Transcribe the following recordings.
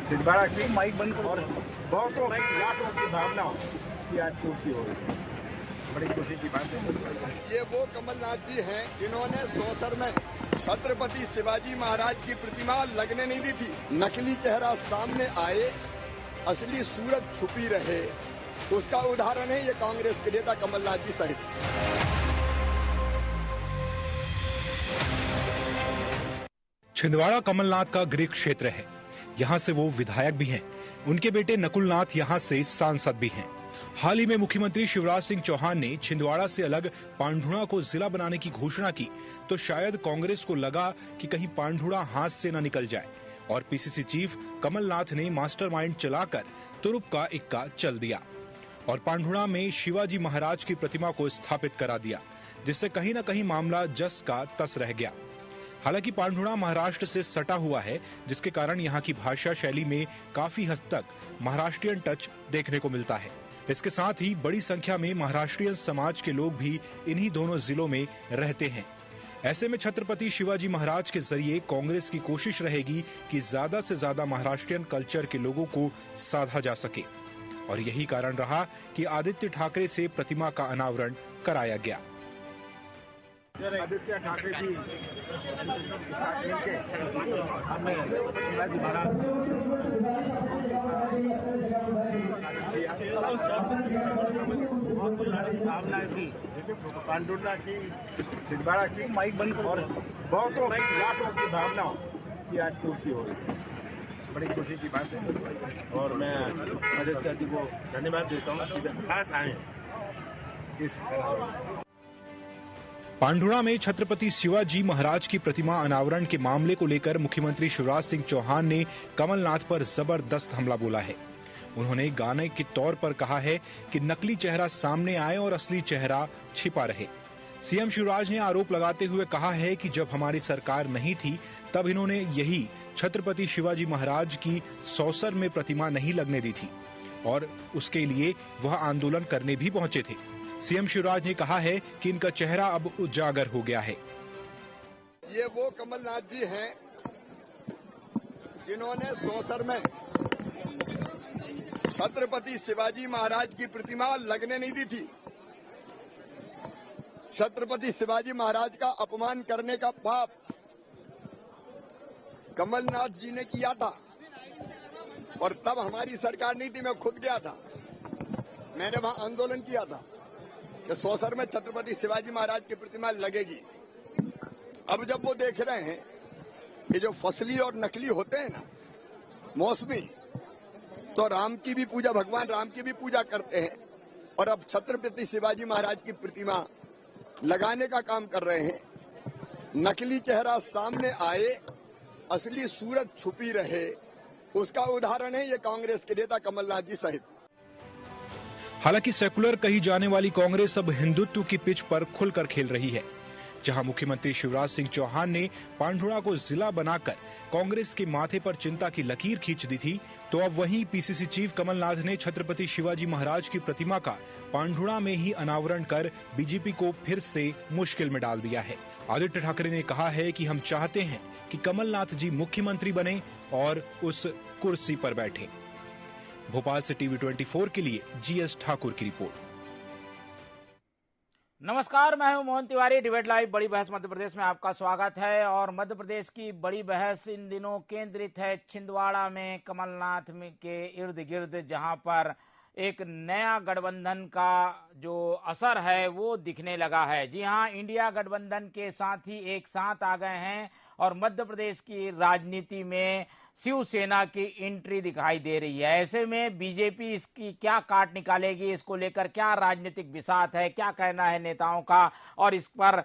छिंदवाड़ा की माइक बंद और बहुतों लाखों की भावनाओं की आज पूर्ति हो रही है। बड़ी खुशी की बात है। ये वो कमलनाथ जी हैं जिन्होंने सौसर में छत्रपति शिवाजी महाराज की प्रतिमा लगने नहीं दी थी। नकली चेहरा सामने आए, असली सूरत छुपी रहे, उसका उदाहरण है ये कांग्रेस के नेता कमलनाथ जी सहित। छिंदवाड़ा कमलनाथ का गृह क्षेत्र है। यहाँ से वो विधायक भी हैं। उनके बेटे नकुलनाथ यहाँ से सांसद भी हैं। हाल ही में मुख्यमंत्री शिवराज सिंह चौहान ने छिंदवाड़ा से अलग पांढुणा को जिला बनाने की घोषणा की तो शायद कांग्रेस को लगा कि कहीं पांढुणा हाथ से न निकल जाए और पीसीसी चीफ कमलनाथ ने मास्टरमाइंड चलाकर तुरुप का इक्का चल दिया और पांढुणा में शिवाजी महाराज की प्रतिमा को स्थापित करा दिया, जिससे कहीं न कहीं मामला जस का तस रह गया। हालांकि पांढुणा महाराष्ट्र से सटा हुआ है, जिसके कारण यहाँ की भाषा शैली में काफी हद तक महाराष्ट्रियन टच देखने को मिलता है। इसके साथ ही बड़ी संख्या में महाराष्ट्रियन समाज के लोग भी इन्हीं दोनों जिलों में रहते हैं। ऐसे में छत्रपति शिवाजी महाराज के जरिए कांग्रेस की कोशिश रहेगी कि ज्यादा से ज्यादा महाराष्ट्रियन कल्चर के लोगों को साधा जा सके और यही कारण रहा कि आदित्य ठाकरे से प्रतिमा का अनावरण कराया गया। आदित्य ठाकरे जी के हमने शिवाजी महाराज बहुत सारी भावनाएं थी, पांढुणा की, छिंदवाड़ा की माइक बंद और बहुतों लाखों की भावनाओं की आज पूर्ति हो रही है। बड़ी खुशी की बात है और मैं आदित्य जी को धन्यवाद देता हूँ कि खास आए इस पांढुणा में छत्रपति शिवाजी महाराज की प्रतिमा अनावरण के मामले को लेकर मुख्यमंत्री शिवराज सिंह चौहान ने कमलनाथ पर जबरदस्त हमला बोला है। उन्होंने गाने के तौर पर कहा है कि नकली चेहरा सामने आए और असली चेहरा छिपा रहे। सीएम शिवराज ने आरोप लगाते हुए कहा है कि जब हमारी सरकार नहीं थी तब इन्होंने यही छत्रपति शिवाजी महाराज की सौसर में प्रतिमा नहीं लगने दी थी और उसके लिए वह आंदोलन करने भी पहुंचे थे। सीएम शिवराज ने कहा है कि इनका चेहरा अब उजागर हो गया है। ये वो कमलनाथ जी हैं जिन्होंने सौसर में छत्रपति शिवाजी महाराज की प्रतिमा लगने नहीं दी थी। छत्रपति शिवाजी महाराज का अपमान करने का पाप कमलनाथ जी ने किया था और तब हमारी सरकार नहीं थी। मैं खुद गया था, मैंने वहां आंदोलन किया था कि सौसर में छत्रपति शिवाजी महाराज की प्रतिमा लगेगी। अब जब वो देख रहे हैं कि जो फसली और नकली होते हैं ना, मौसमी, तो राम की भी पूजा, भगवान राम की भी पूजा करते हैं और अब छत्रपति शिवाजी महाराज की प्रतिमा लगाने का काम कर रहे हैं। नकली चेहरा सामने आए, असली सूरत छुपी रहे, उसका उदाहरण है ये कांग्रेस के नेता कमलनाथ जी सहित। हालांकि सेकुलर कही जाने वाली कांग्रेस अब हिंदुत्व की पिच पर खुलकर खेल रही है। जहां मुख्यमंत्री शिवराज सिंह चौहान ने पांढुणा को जिला बनाकर कांग्रेस के माथे पर चिंता की लकीर खींच दी थी, तो अब वहीं पीसीसी चीफ कमलनाथ ने छत्रपति शिवाजी महाराज की प्रतिमा का पांढुणा में ही अनावरण कर बीजेपी को फिर से मुश्किल में डाल दिया है। आदित्य ठाकरे ने कहा है कि हम चाहते हैं कि कमलनाथ जी मुख्यमंत्री बने और उस कुर्सी पर बैठे। भोपाल से टीवी 24 के लिए जीएस ठाकुर की रिपोर्ट। नमस्कार, मैं हूं मोहन तिवारी। डिबेट लाइव बड़ी बहस मध्य प्रदेश में आपका स्वागत है और मध्य प्रदेश की बड़ी बहस इन दिनों केंद्रित है छिंदवाड़ा में कमलनाथ के इर्द गिर्द, जहां पर एक नया गठबंधन का जो असर है वो दिखने लगा है। जी हां, इंडिया गठबंधन के साथ ही एक साथ आ गए हैं और मध्य प्रदेश की राजनीति में शिवसेना की एंट्री दिखाई दे रही है। ऐसे में बीजेपी इसकी क्या काट निकालेगी, इसको लेकर क्या राजनीतिक बिसात है, क्या कहना है नेताओं का और इस पर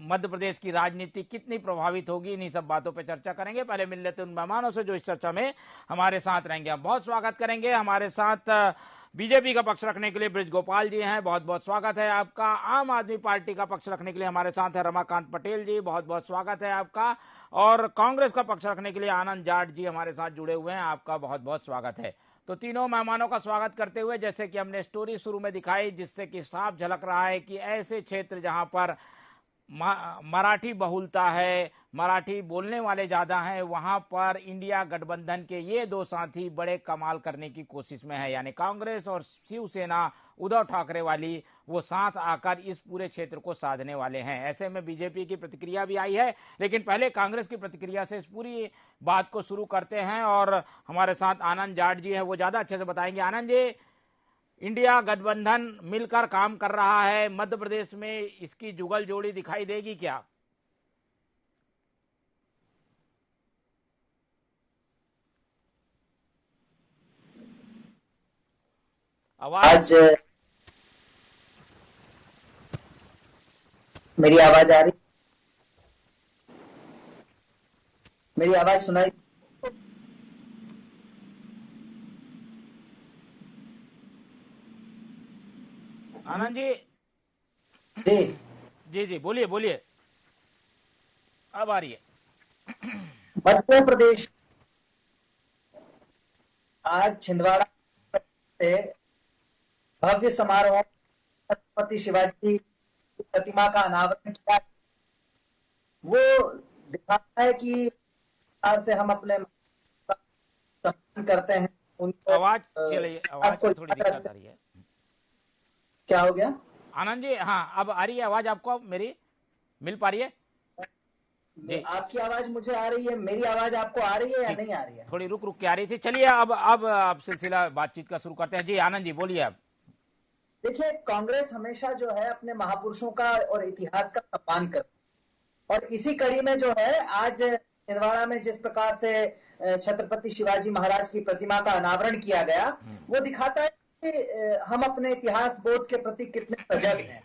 मध्य प्रदेश की राजनीति कितनी प्रभावित होगी, इन्हीं सब बातों पर चर्चा करेंगे। पहले मिल लेते उन मेहमानों से जो इस चर्चा में हमारे साथ रहेंगे। हम बहुत स्वागत करेंगे। हमारे साथ बीजेपी का पक्ष रखने के लिए ब्रिज गोपाल जी हैं, बहुत बहुत स्वागत है आपका। आम आदमी पार्टी का पक्ष रखने के लिए हमारे साथ है रमाकांत पटेल जी, बहुत बहुत स्वागत है आपका। और कांग्रेस का पक्ष रखने के लिए आनंद जाट जी हमारे साथ जुड़े हुए हैं, आपका बहुत बहुत स्वागत है। तो तीनों मेहमानों का स्वागत करते हुए, जैसे कि हमने स्टोरी शुरू में दिखाई, जिससे कि साफ झलक रहा है कि ऐसे क्षेत्र जहां पर मराठी बहुलता है, मराठी बोलने वाले ज्यादा हैं, वहां पर इंडिया गठबंधन के ये दो साथी बड़े कमाल करने की कोशिश में है, यानी कांग्रेस और शिवसेना उद्धव ठाकरे वाली, वो साथ आकर इस पूरे क्षेत्र को साधने वाले हैं। ऐसे में बीजेपी की प्रतिक्रिया भी आई है, लेकिन पहले कांग्रेस की प्रतिक्रिया से इस पूरी बात को शुरू करते हैं और हमारे साथ आनंद जाट जी हैं, वो ज्यादा अच्छे से बताएंगे। आनंद जी, इंडिया गठबंधन मिलकर काम कर रहा है, मध्य प्रदेश में इसकी जुगल जोड़ी दिखाई देगी क्या? आज मेरी आवाज आ रही? मेरी आवाज सुनाई? आनंद जी जी जी बोलिए बोलिए, अब आ रही है। मध्य प्रदेश आज छिंदवाड़ा से भव्य समारोह छत्रपति शिवाजी की प्रतिमा का अनावरण किया। वो दिखाता है कि आज से हम अपने सम्मान करते हैं उनको। आवाज चलिए, आवाज को थोड़ी दिक्कत आ रही है। क्या हो गया आनंद जी? हाँ, अब आ रही है आवाज आपको, मेरी मिल पा रही है? आपकी आवाज मुझे आ रही है, मेरी आवाज आपको आ रही है या नहीं आ रही है? थोड़ी रुक रुक के आ रही थी। चलिए अब सिलसिला बातचीत का शुरू करते हैं। जी आनंद जी बोलिए आप। देखिए, कांग्रेस हमेशा जो है अपने महापुरुषों का और इतिहास का सम्मान करती है, और इसी कड़ी में जो है आज छिंदवाड़ा में जिस प्रकार से छत्रपति शिवाजी महाराज की प्रतिमा का अनावरण किया गया, वो दिखाता है कि हम अपने इतिहास बोध के प्रति कितने सजग हैं।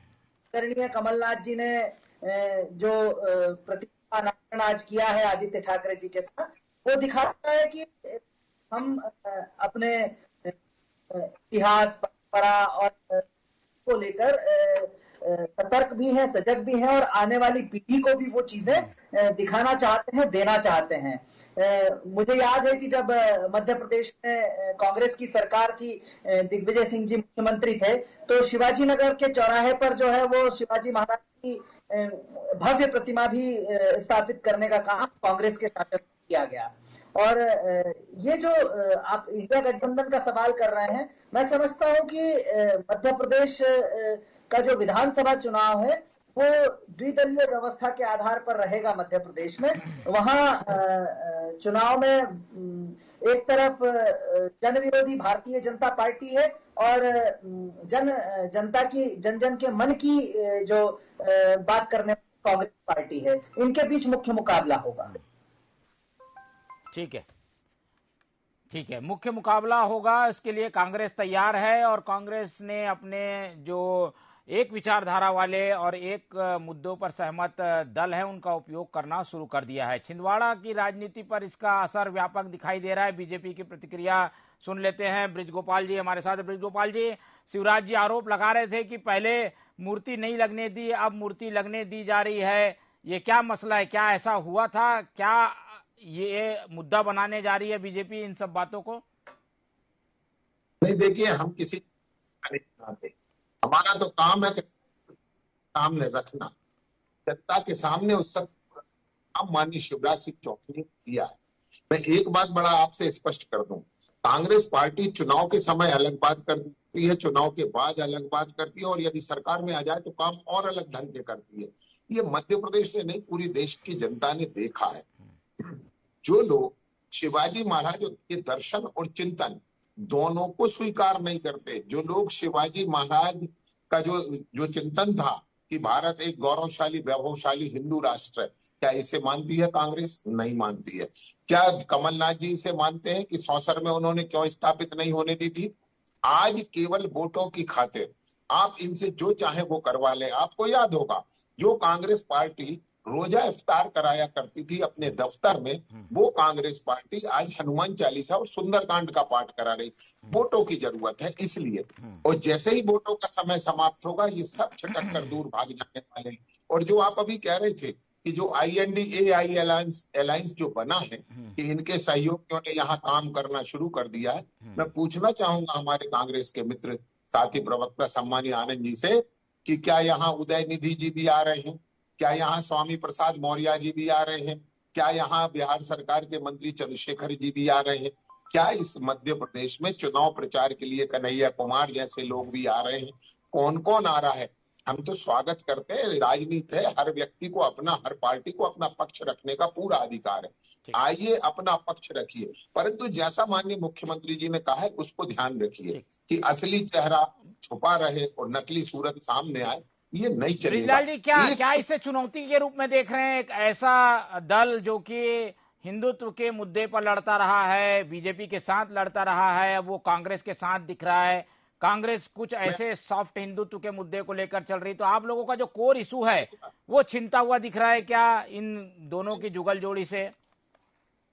आदरणीय कमलनाथ जी ने जो प्रतिमा अनावरण आज किया है आदित्य ठाकरे जी के साथ, वो दिखाता है कि हम अपने इतिहास, परंपरा और को लेकर सतर्क भी हैं, सजग भी हैं, और आने वाली पीढ़ी को भी वो चीजें दिखाना चाहते हैं, देना चाहते हैं। मुझे याद है कि जब मध्य प्रदेश में कांग्रेस की सरकार थी, दिग्विजय सिंह जी मुख्यमंत्री थे, तो शिवाजी नगर के चौराहे पर जो है वो शिवाजी महाराज की भव्य प्रतिमा भी स्थापित करने का काम कांग्रेस के शासन में किया गया। और ये जो आप इंडिया गठबंधन का सवाल कर रहे हैं, मैं समझता हूं कि मध्य प्रदेश का जो विधानसभा चुनाव है वो द्विदलीय व्यवस्था के आधार पर रहेगा। मध्य प्रदेश में वहां चुनाव में एक तरफ जन विरोधी भारतीय जनता पार्टी है और जनता की जन के मन की जो बात करने कांग्रेस पार्टी है, इनके बीच मुख्य मुकाबला होगा। ठीक है, मुख्य मुकाबला होगा, इसके लिए कांग्रेस तैयार है और कांग्रेस ने अपने जो एक विचारधारा वाले और एक मुद्दों पर सहमत दल है उनका उपयोग करना शुरू कर दिया है। छिंदवाड़ा की राजनीति पर इसका असर व्यापक दिखाई दे रहा है। बीजेपी की प्रतिक्रिया सुन लेते हैं। ब्रिजगोपाल जी हमारे साथ। ब्रिजगोपाल जी, शिवराज जी आरोप लगा रहे थे कि पहले मूर्ति नहीं लगने दी, अब मूर्ति लगने दी जा रही है, ये क्या मसला है? क्या ऐसा हुआ था? क्या ये मुद्दा बनाने जा रही है बीजेपी इन सब बातों को? नहीं, देखिए, हम किसी हमारा तो काम है कि सामने रखना, जनता के सामने उस सब काम माननीय शिवराज सिंह चौहान ने किया है। मैं एक बात बड़ा आपसे स्पष्ट कर दूं, कांग्रेस पार्टी चुनाव के समय अलग बात करती है, चुनाव के बाद अलग बात करती है, और यदि सरकार में आ जाए तो काम और अलग ढंग के करती है। ये मध्य प्रदेश ने नहीं, पूरी देश की जनता ने देखा है। जो लोग शिवाजी महाराज के दर्शन और चिंतन दोनों को स्वीकार नहीं करते, जो लोग शिवाजी महाराज का जो चिंतन था कि भारत एक गौरवशाली वैभवशाली हिंदू राष्ट्र है, क्या इसे मानती है कांग्रेस? नहीं मानती है। क्या कमलनाथ जी इसे मानते हैं कि सौसर में उन्होंने क्यों स्थापित नहीं होने दी थी? आज केवल वोटों की खातिर आप इनसे जो चाहे वो करवा ले। आपको याद होगा, जो कांग्रेस पार्टी रोजा इफ्तार कराया करती थी अपने दफ्तर में, वो कांग्रेस पार्टी आज हनुमान चालीसा और सुंदरकांड का पाठ करा रही। वोटों की जरूरत है इसलिए, और जैसे ही वोटों का समय समाप्त होगा ये सब छटक कर दूर भाग जाने वाले। और जो आप अभी कह रहे थे कि जो INDA अलायंस जो बना है कि इनके सहयोगियों ने यहाँ काम करना शुरू कर दिया है, मैं पूछना चाहूंगा हमारे कांग्रेस के मित्र साथी प्रवक्ता सम्मानीय आनंद जी से कि क्या यहाँ उदयनिधि जी भी आ रहे हैं? क्या यहाँ स्वामी प्रसाद मौर्य जी भी आ रहे हैं? क्या यहाँ बिहार सरकार के मंत्री चंद्रशेखर जी भी आ रहे हैं? क्या इस मध्य प्रदेश में चुनाव प्रचार के लिए कन्हैया कुमार जैसे लोग भी आ रहे हैं? कौन कौन आ रहा है? हम तो स्वागत करते हैं। राजनीति है, हर व्यक्ति को अपना, हर पार्टी को अपना पक्ष रखने का पूरा अधिकार है। आइए अपना पक्ष रखिए, परंतु जैसा माननीय मुख्यमंत्री जी ने कहा है उसको ध्यान रखिए कि असली चेहरा छुपा रहे और नकली सूरत सामने आए, ये नहीं चलेगा। बृजलाल जी, क्या इसे चुनौती के रूप में देख रहे हैं? एक ऐसा दल जो कि हिंदुत्व के मुद्दे पर लड़ता रहा है, बीजेपी के साथ लड़ता रहा है, अब वो कांग्रेस के साथ दिख रहा है, कांग्रेस कुछ ऐसे सॉफ्ट हिंदुत्व के मुद्दे को लेकर चल रही, तो आप लोगों का जो कोर इशू है वो छिनता हुआ दिख रहा है क्या इन दोनों की जुगल जोड़ी से?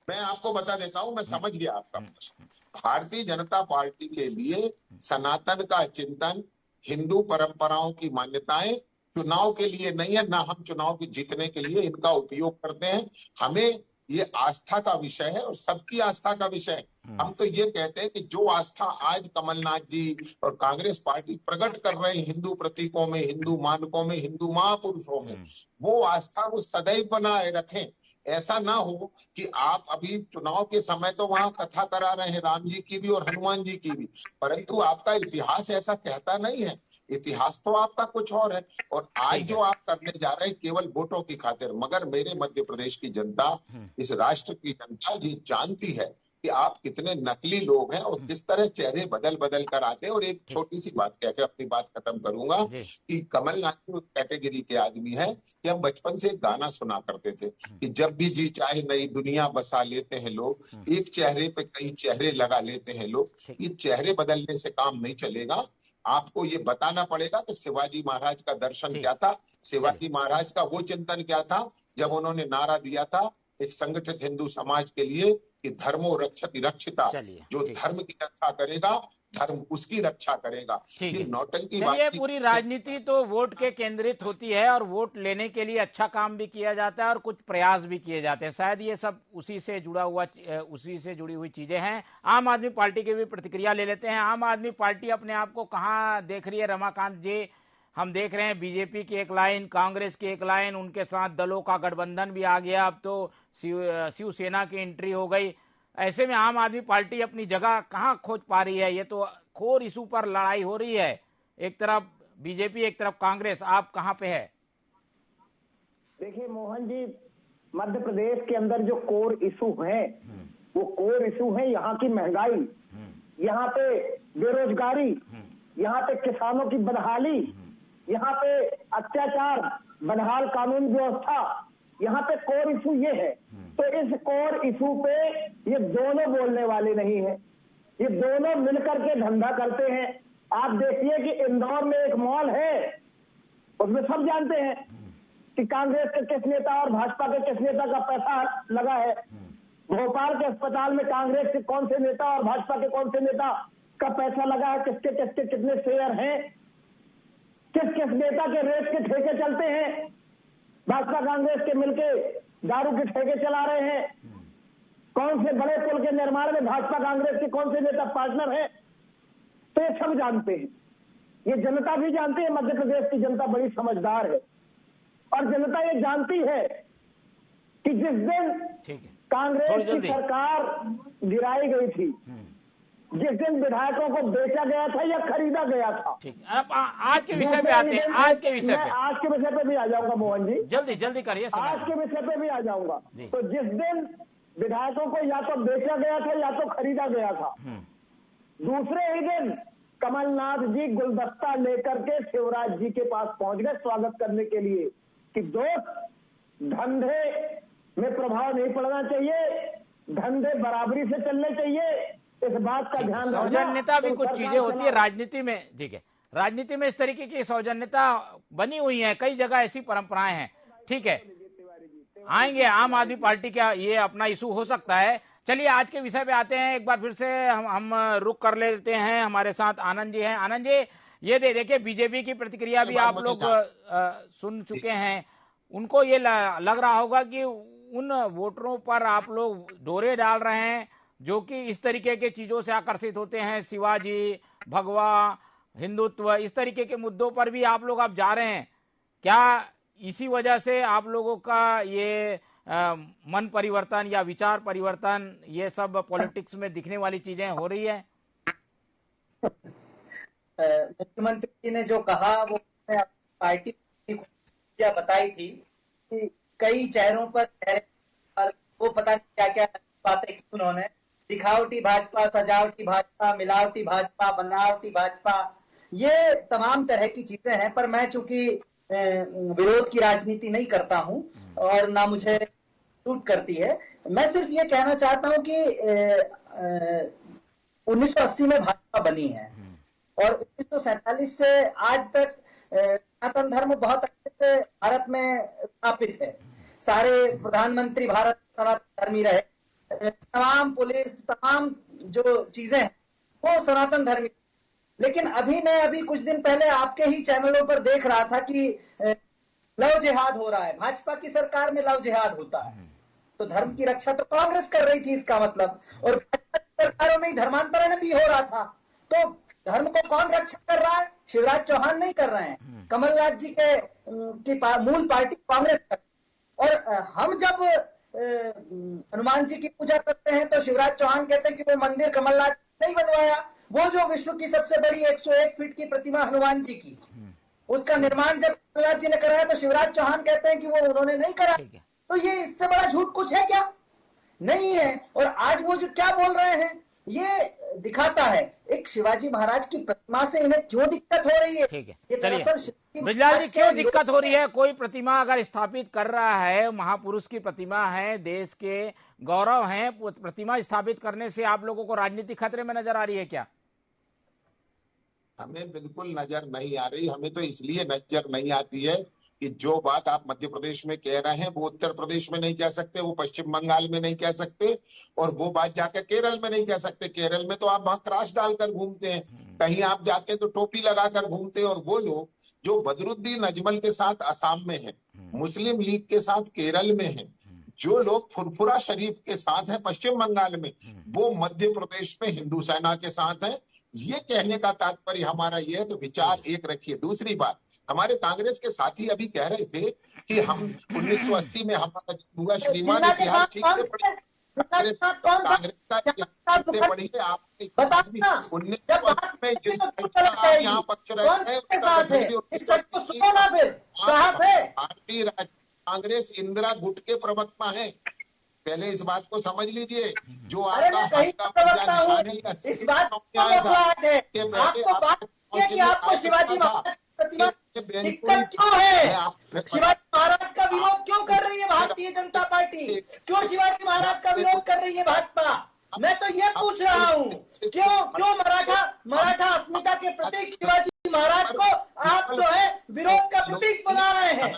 मैं आपको बता देता हूं, मैं समझ गया आपका प्रश्न। भारतीय जनता पार्टी के लिए सनातन का चिंतन, हिंदू परंपराओं की मान्यताएं चुनाव के लिए नहीं है, ना हम चुनाव के जीतने के लिए इनका उपयोग करते हैं। हमें ये आस्था का विषय है और सबकी आस्था का विषय है। हम तो ये कहते हैं कि जो आस्था आज कमलनाथ जी और कांग्रेस पार्टी प्रकट कर रहे हैं हिंदू प्रतीकों में, हिंदू मानकों में, हिंदू महापुरुषों में, वो आस्था वो सदैव बनाए रखें। ऐसा ना हो कि आप अभी चुनाव के समय तो वहां कथा करा रहे हैं राम जी की भी और हनुमान जी की भी, परंतु आपका इतिहास ऐसा कहता नहीं है। इतिहास तो आपका कुछ और है, और आज जो आप करने जा रहे हैं केवल वोटों की खातिर। मगर मेरे मध्य प्रदेश की जनता, इस राष्ट्र की जनता ये जानती है कि आप कितने नकली लोग हैं और किस तरह चेहरे बदल बदल कर आते हैं। और एक छोटी सी बात कह के अपनी बात खत्म करूंगा कि कमलनाथ उस कैटेगरी के आदमी है कि हम बचपन से एक गाना सुना करते थे कि जब भी जी चाहे नई दुनिया बसा लेते हैं लोग, एक चेहरे पे कई चेहरे लगा लेते हैं लोग। ये चेहरे बदलने से काम नहीं चलेगा। आपको ये बताना पड़ेगा कि शिवाजी महाराज का दर्शन क्या था, शिवाजी महाराज का वो चिंतन क्या था जब उन्होंने नारा दिया था एक संगठित हिंदू समाज के लिए कि धर्मो रक्षति रक्षिता, जो धर्म की रक्षा करेगा धर्म उसकी रक्षा करेगा। ये नौटंकी बात। पूरी राजनीति तो वोट के केंद्रित होती है और वोट लेने के लिए अच्छा काम भी किया जाता है और कुछ प्रयास भी किए जाते हैं। शायद ये सब उसी से जुड़ी हुई चीजें हैं। आम आदमी पार्टी की भी प्रतिक्रिया ले लेते हैं। आम आदमी पार्टी अपने आप को कहाँ देख रही है? रमाकांत जी, हम देख रहे हैं बीजेपी की एक लाइन, कांग्रेस की एक लाइन, उनके साथ दलों का गठबंधन भी आ गया, अब तो शिवसेना की एंट्री हो गई। ऐसे में आम आदमी पार्टी अपनी जगह कहाँ खोज पा रही है? ये तो कोर इशू पर लड़ाई हो रही है, एक तरफ बीजेपी एक तरफ कांग्रेस, आप कहाँ पे है? देखिए मोहन जी, मध्य प्रदेश के अंदर जो कोर इशू है वो कोर इशू है यहाँ की महंगाई, यहाँ पे बेरोजगारी, यहाँ पे किसानों की बदहाली, यहाँ पे अत्याचार, बदहाल कानून व्यवस्था, यहाँ पे कोर इशू ये है। तो इस कोर इशू पे ये दोनों बोलने वाले नहीं है, ये दोनों मिलकर के धंधा करते हैं। आप देखिए कि इंदौर में एक मॉल है, उसमें सब जानते हैं कि कांग्रेस के किस नेता और भाजपा के किस नेता का पैसा लगा है। भोपाल के अस्पताल में कांग्रेस के कौन से नेता और भाजपा के कौन से नेता का पैसा लगा है, किसके किसके कितने शेयर हैं, किस किस नेता के रेट के ठेके चलते हैं। भाजपा कांग्रेस के मिलके दारू के ठेके चला रहे हैं। कौन से बड़े पुल के निर्माण में भाजपा कांग्रेस के कौन से नेता पार्टनर है, तो ये सब जानते हैं। ये जनता भी जानती है। मध्य प्रदेश की जनता बड़ी समझदार है और जनता ये जानती है कि जिस दिन कांग्रेस की सरकार गिराई गई थी, जिस दिन विधायकों को बेचा गया था या खरीदा गया था। ठीक, अब आज के विषय पे आते हैं। आज के विषय पे भी आ जाऊंगा मोहन जी, जल्दी करिए। आज के विषय पे भी आ जाऊंगा। तो जिस दिन विधायकों को या तो बेचा गया था या तो खरीदा गया था, दूसरे ही दिन कमलनाथ जी गुलदस्ता लेकर के शिवराज जी के पास पहुंच गए स्वागत करने के लिए कि दोस्त, धंधे में प्रभाव नहीं पड़ना चाहिए, धंधे बराबरी से चलने चाहिए, इस बात का ध्यान रखना। सौजन्यता भी कुछ चीजें होती है राजनीति में। ठीक है, राजनीति में इस तरीके की सौजन्यता बनी हुई है, कई जगह ऐसी परंपराएं हैं। ठीक है, आएंगे आम आदमी पार्टी का ये अपना इशू हो सकता है। चलिए आज के विषय पे आते हैं। एक बार फिर से हम रुक कर लेते हैं। हमारे साथ आनंद जी हैं। आनंद जी, ये देखिए बीजेपी की प्रतिक्रिया भी आप लोग सुन चुके हैं। उनको ये लग रहा होगा कि उन वोटरों पर आप लोग डोरे डाल रहे हैं जो कि इस तरीके के चीजों से आकर्षित होते हैं, शिवाजी, भगवा, हिंदुत्व, इस तरीके के मुद्दों पर भी आप लोग अब जा रहे हैं। क्या इसी वजह से आप लोगों का ये मन परिवर्तन या विचार परिवर्तन, ये सब पॉलिटिक्स में दिखने वाली चीजें हो रही है? मुख्यमंत्री जी ने जो कहा वो पार्टी की बताई थी कि कई चेहरों पर चेहरे पर वो पता नहीं क्या क्या बातें की उन्होंने, दिखावटी भाजपा, सजावटी भाजपा, मिलावटी भाजपा, बनावटी भाजपा, ये तमाम तरह की चीजें हैं। पर मैं चूंकि विरोध की राजनीति नहीं करता हूं और ना मुझे सूट करती है, मैं सिर्फ ये कहना चाहता हूं कि 1980 में भाजपा बनी है और 1947 से आज तक सनातन धर्म बहुत अच्छे से भारत में स्थापित है। सारे प्रधानमंत्री भारत सनातन धर्मी रहे, तमाम पुलिस, तमाम जो चीजें हैं वो सनातन धर्मी। लेकिन मैं कुछ दिन पहले आपके ही चैनलों पर देख रहा था कि लव जिहाद हो रहा है, भाजपा की सरकार में लव जिहाद होता है, तो धर्म की रक्षा तो कांग्रेस कर रही थी इसका मतलब, और भाजपा की सरकारों में धर्मांतरण भी हो रहा था। तो धर्म को कौन रक्षा कर रहा है? शिवराज चौहान नहीं कर रहे हैं, कमलनाथ जी की मूल पार्टी कांग्रेस कर। और हम जब हनुमान जी की पूजा करते हैं तो शिवराज चौहान कहते हैं कि वो मंदिर कमलनाथ नहीं बनवाया, वो जो विश्व की सबसे बड़ी 101 फीट की प्रतिमा हनुमान जी की, उसका निर्माण जब कमलनाथ जी ने कराया तो शिवराज चौहान कहते हैं कि वो उन्होंने नहीं करा। तो ये इससे बड़ा झूठ कुछ है क्या? नहीं है। और आज वो जो क्या बोल रहे हैं ये दिखाता है एक शिवाजी महाराज की प्रतिमा से इन्हें क्यों दिक्कत हो रही है। ठीक है, चलिए ब्रिजलाल जी, क्यों दिक्कत हो रही है? कोई प्रतिमा अगर स्थापित कर रहा है, महापुरुष की प्रतिमा है, देश के गौरव है, प्रतिमा स्थापित करने से आप लोगों को राजनीति खतरे में नजर आ रही है क्या? हमें बिल्कुल नजर नहीं आ रही। हमें तो इसलिए नजर नहीं आती है कि जो बात आप मध्य प्रदेश में कह रहे हैं वो उत्तर प्रदेश में नहीं कह सकते, वो पश्चिम बंगाल में नहीं कह सकते, और वो बात जाकर केरल में नहीं कह सकते। केरल में तो आप वहां क्रॉस डालकर घूमते हैं, कहीं आप जाते हैं तो टोपी लगाकर घूमते हैं। और वो लोग जो बदरुद्दीन अजमल के साथ असम में है, मुस्लिम लीग के साथ केरल में है, जो लोग फुरफुरा शरीफ के साथ हैं पश्चिम बंगाल में, वो मध्य प्रदेश में हिंदू सेना के साथ है। ये कहने का तात्पर्य हमारा ये है, तो विचार एक रखिए। दूसरी बात, हमारे कांग्रेस के साथी अभी कह रहे थे कि हम 1980 में हमारा हुआ, श्रीमान इतिहास ठीक से पढ़िए, कांग्रेस का इतिहास से पढ़िए। आपने 1980 में जिस यहाँ पक्ष रहे भारतीय कांग्रेस इंदिरा गुट के प्रवक्ता है। पहले इस बात को समझ लीजिए। जो आपका इस बात आपको शिवाजी महाराज प्रतिमा दिक्कत क्यों है? शिवाजी महाराज का विरोध क्यों कर रही है भारतीय जनता पार्टी? क्यों शिवाजी महाराज का विरोध कर रही है भाजपा? मैं तो ये पूछ रहा हूँ, क्यों मराठा अस्मिता के प्रतीक शिवाजी महाराज को आप जो है विरोध का प्रतीक बना रहे हैं?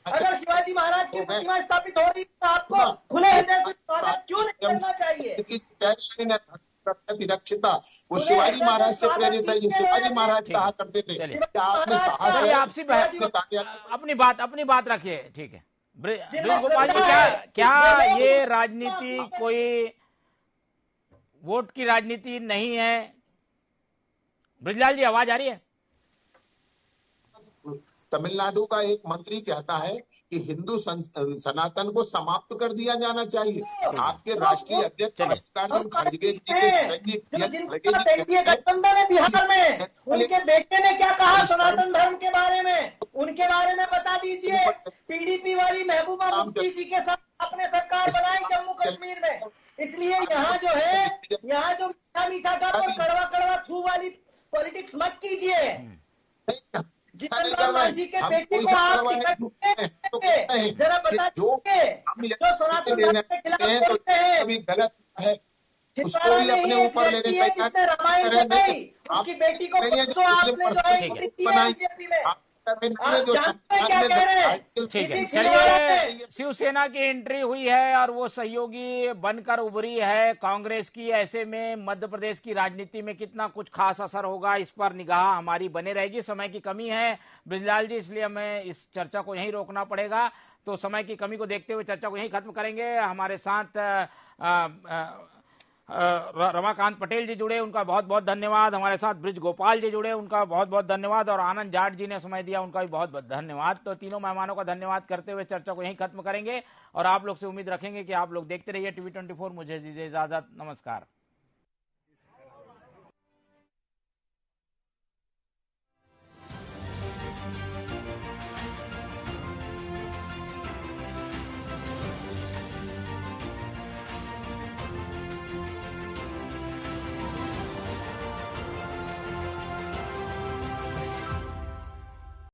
अगर शिवाजी महाराज की प्रतिमा स्थापित हो रही है तो आपको खुले हृदय से स्वागत क्यों नहीं करना चाहिए? रक्षिता वो शिवाजी महाराज से प्रेरित है। ये शिवाजी महाराज कहा करते थे। आपने साहस है, आपसी अपनी बात रखिए। ठीक है गोपाल जी, क्या ये राजनीति कोई वोट की राजनीति नहीं है? ब्रिजलाल जी, आवाज आ रही है? तमिलनाडु का एक मंत्री कहता है कि हिंदू सनातन को समाप्त कर दिया जाना चाहिए। आपके राष्ट्रीय अध्यक्ष मल्लिकार्जुन खड़गे गठबंधन है बिहार में, उनके बेटे ने क्या कहा सनातन धर्म के बारे में, उनके बारे में बता दीजिए। पीडीपी वाली महबूबा मुफ्ती जी के साथ आपने सरकार बनाई जम्मू कश्मीर में, इसलिए यहाँ जो है, यहाँ जो मीठा मीठा कर और कड़वा कड़वा थू वाली पॉलिटिक्स मत कीजिए। जीतन राम जी के बेटे को आप जरा बता दीजिए, जो सनातन धर्म के खिलाफ बोलते हैं, गलत है, उसको भी अपने ऊपर लेने का रामायण बनाई, उसकी बेटी को आपने जो है बीजेपी में, आप जानते हैं क्या कह रहे हैं? चलिए, शिवसेना की एंट्री हुई है और वो सहयोगी बनकर उभरी है कांग्रेस की। ऐसे में मध्य प्रदेश की राजनीति में कितना कुछ खास असर होगा, इस पर निगाह हमारी बने रहेगी। समय की कमी है ब्रिजलाल जी, इसलिए हमें इस चर्चा को यहीं रोकना पड़ेगा। तो समय की कमी को देखते हुए चर्चा को यहीं खत्म करेंगे। हमारे साथ रमाकांत पटेल जी जुड़े, उनका बहुत बहुत धन्यवाद। हमारे साथ ब्रिज गोपाल जी जुड़े, उनका बहुत बहुत धन्यवाद। और आनंद जाट जी ने समय दिया, उनका भी बहुत बहुत धन्यवाद। तो तीनों मेहमानों का धन्यवाद करते हुए चर्चा को यहीं खत्म करेंगे और आप लोग से उम्मीद रखेंगे कि आप लोग देखते रहिए TV 24। मुझे दीजिए इजाजत, नमस्कार।